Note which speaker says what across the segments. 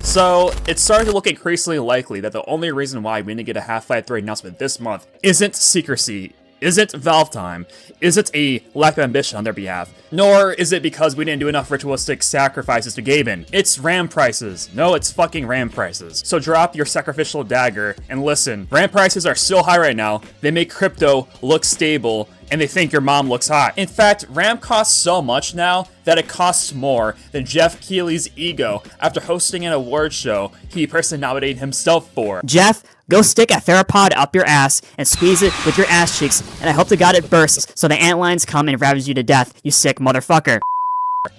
Speaker 1: So, it's starting to look increasingly likely that the only reason why we didn't get a Half-Life 3 announcement this month isn't secrecy, isn't Valve time, isn't a lack of ambition on their behalf, nor is it because we didn't do enough ritualistic sacrifices to Gaben. It's RAM prices. No, it's fucking RAM prices. So drop your sacrificial dagger and listen. RAM prices are so high right now, they make crypto look stable, and they think your mom looks hot. In fact, RAM costs so much now that it costs more than Geoff Keighley's ego after hosting an award show he personally nominated himself for.
Speaker 2: Jeff, go stick a theropod up your ass and squeeze it with your ass cheeks, and I hope to God it bursts so the antlions come and ravage you to death, you sick motherfucker.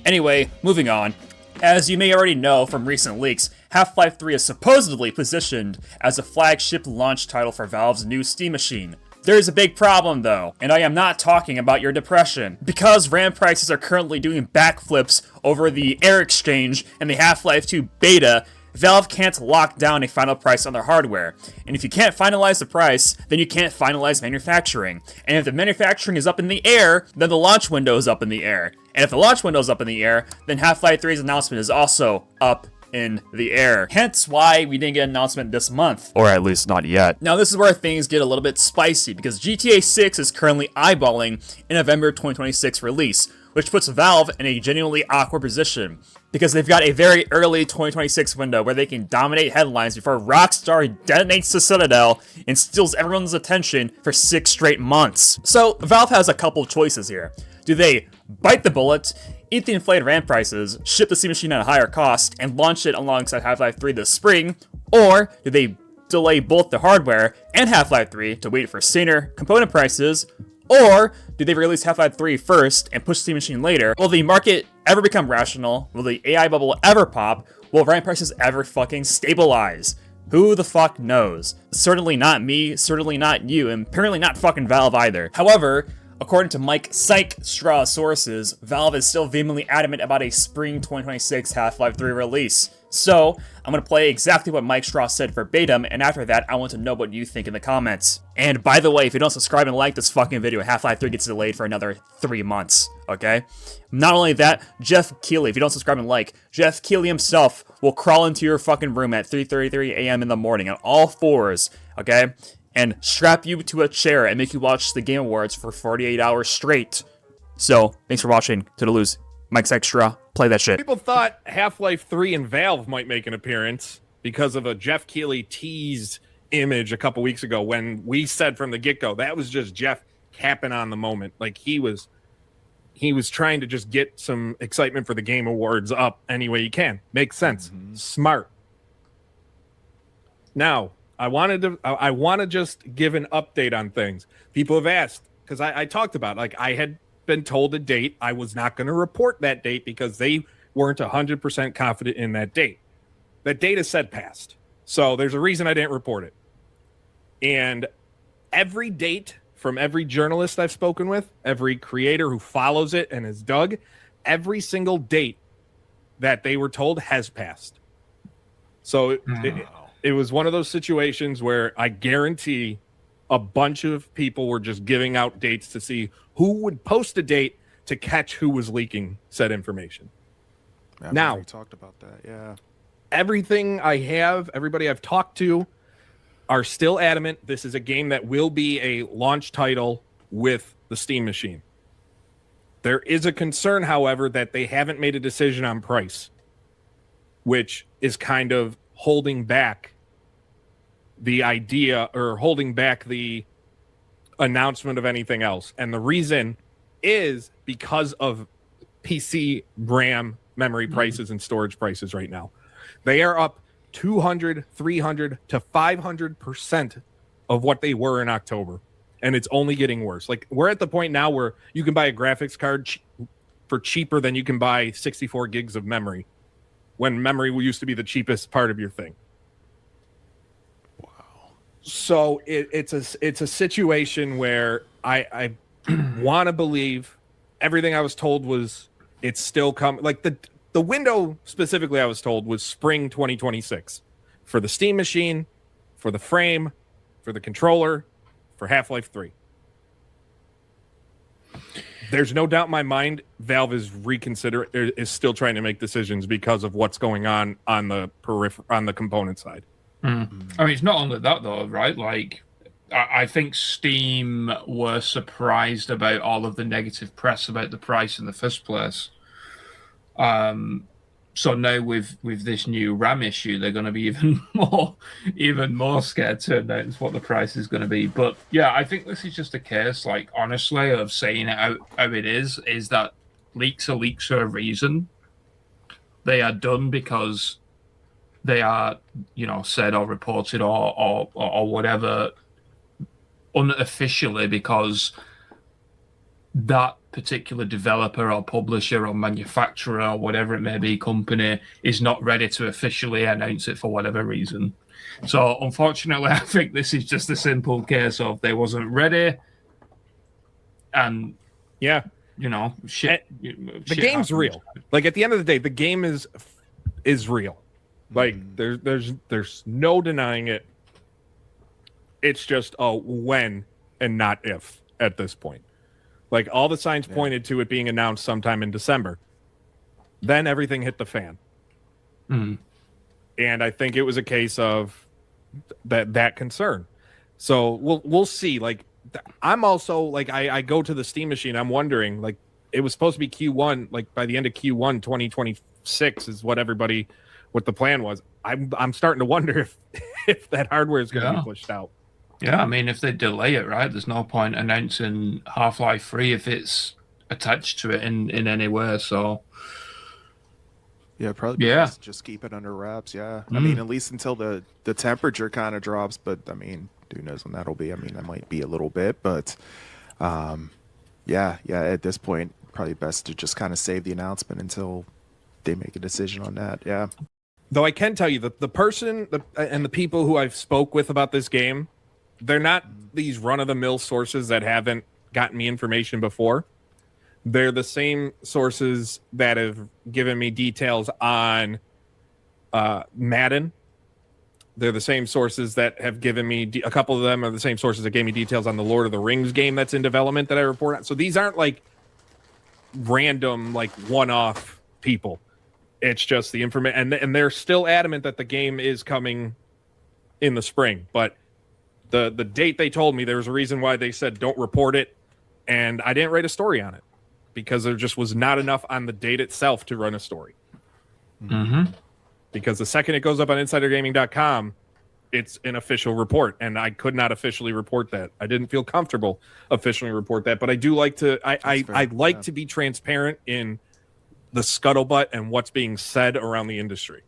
Speaker 1: Anyway, moving on. As you may already know from recent leaks, Half-Life 3 is supposedly positioned as a flagship launch title for Valve's new Steam machine. There's a big problem though, and I am not talking about your depression. Because RAM prices are currently doing backflips over the Air Exchange and the Half-Life 2 beta, Valve can't lock down a final price on their hardware. And if you can't finalize the price, then you can't finalize manufacturing. And if the manufacturing is up in the air, then the launch window is up in the air. And if the launch window is up in the air, then Half-Life 3's announcement is also up in the air. Hence why we didn't get an announcement this month. Or at least not yet. Now this is where things get a little bit spicy, because GTA 6 is currently eyeballing a November 2026 release, which puts Valve in a genuinely awkward position, because they've got a very early 2026 window where they can dominate headlines before Rockstar detonates the Citadel and steals everyone's attention for 6 straight months. So Valve has a couple choices here. Do they bite the bullet, eat the inflated RAM prices, ship the Steam machine at a higher cost, and launch it alongside Half-Life 3 this spring? Or do they delay both the hardware and Half-Life 3 to wait for saner component prices? Or do they release Half-Life 3 first and push Steam machine later? Will the market ever become rational? Will the AI bubble ever pop? Will RAM prices ever fucking stabilize? Who the fuck knows? Certainly not me, certainly not you, and apparently not fucking Valve either. However, according to Mike Straw sources, Valve is still vehemently adamant about a spring 2026 Half-Life 3 release. So, I'm going to play exactly what Mike Straw said verbatim, and after that, I want to know what you think in the comments. And by the way, if you don't subscribe and like this fucking video, Half-Life 3 gets delayed for another 3 months, okay? Not only that, Geoff Keighley, if you don't subscribe and like, Geoff Keighley himself will crawl into your fucking room at 3:33 a.m. in the morning on all fours, okay? And strap you to a chair and make you watch the Game Awards for 48 hours straight. So, thanks for watching. Toodaloos. Mike's Extra. Play that shit.
Speaker 3: People thought Half-Life 3 and Valve might make an appearance because of a Geoff Keighley teased image a couple weeks ago when we said from the get-go that was just Jeff capping on the moment. Like he was trying to just get some excitement for the Game Awards up any way he can. Makes sense. Smart. Now, I want to just give an update on things. People have asked, because I talked about, like, I had been told a date. I was not going to report that date because they weren't 100% confident in that date. That date is said passed. So there's a reason I didn't report it. And every date from every journalist I've spoken with, every creator who follows it and has dug, every single date that they were told has passed. So it was one of those situations where I guarantee a bunch of people were just giving out dates to see who would post a date to catch who was leaking said information.
Speaker 4: Yeah,
Speaker 3: now,
Speaker 4: we talked about that. Yeah.
Speaker 3: Everything I have, everybody I've talked to are still adamant this is a game that will be a launch title with the Steam machine. There is a concern, however, that they haven't made a decision on price, which is kind of holding back the idea or holding back the announcement of anything else. And the reason is because of PC RAM memory prices and storage prices right now. They are up 200, 300 to 500% of what they were in October. And it's only getting worse. Like, we're at the point now where you can buy a graphics card for cheaper than you can buy 64 gigs of memory, when memory used to be the cheapest part of your thing. So it's a situation where I want to believe everything I was told was it's still coming. Like the window specifically I was told was spring 2026 for the Steam machine, for the frame, for the controller, for Half-Life 3. there's no doubt in my mind Valve is still trying to make decisions because of what's going on the component side.
Speaker 5: I mean, it's not only that though, right? Like, I think Steam were surprised about all of the negative press about the price in the first place. So now with this new RAM issue, they're going to be even more scared to announce what the price is going to be. But yeah, I think this is just a case, like, honestly, of saying it how it is that leaks are leaks for a reason. They are done because they are, said or reported or whatever unofficially, because that particular developer or publisher or manufacturer or whatever it may be company is not ready to officially announce it for whatever reason. So unfortunately, I think this is just a simple case of they wasn't ready, and shit.
Speaker 3: The game's real. Like, at the end of the day, the game is real. Like, there's no denying it. It's just when and not if at this point. Like, all the signs pointed to it being announced sometime in December. Then everything hit the fan. And I think it was a case of that concern. So we'll see. Like, I'm also, like, I go to the Steam machine. I'm wondering, like, it was supposed to be Q1, like, by the end of Q1 2026 is what the plan was. I'm starting to wonder if that hardware is going to be pushed out.
Speaker 5: Yeah, I mean, if they delay it, right, there's no point announcing Half-Life 3 if it's attached to it in any way, so...
Speaker 4: Yeah, probably just keep it under wraps, I mean, at least until the temperature kind of drops, but, I mean, who knows when that'll be. I mean, that might be a little bit, but, at this point, probably best to just kind of save the announcement until they make a decision on that,
Speaker 3: Though I can tell you that the person and the people who I've spoke with about this game, they're not these run-of-the-mill sources that haven't gotten me information before. They're the same sources that have given me details on Madden. They're the same sources that have given me... a couple of them are the same sources that gave me details on the Lord of the Rings game that's in development that I report on. So these aren't, like, random, like, one-off people. It's just the information. And they're still adamant that the game is coming in the spring. But the date they told me, there was a reason why they said don't report it, and I didn't write a story on it because there just was not enough on the date itself to run a story. Because the second it goes up on insidergaming.com, it's an official report, and I could not officially report that. I didn't feel comfortable officially report that, but I do like to I like to be transparent in the scuttlebutt and what's being said around the industry.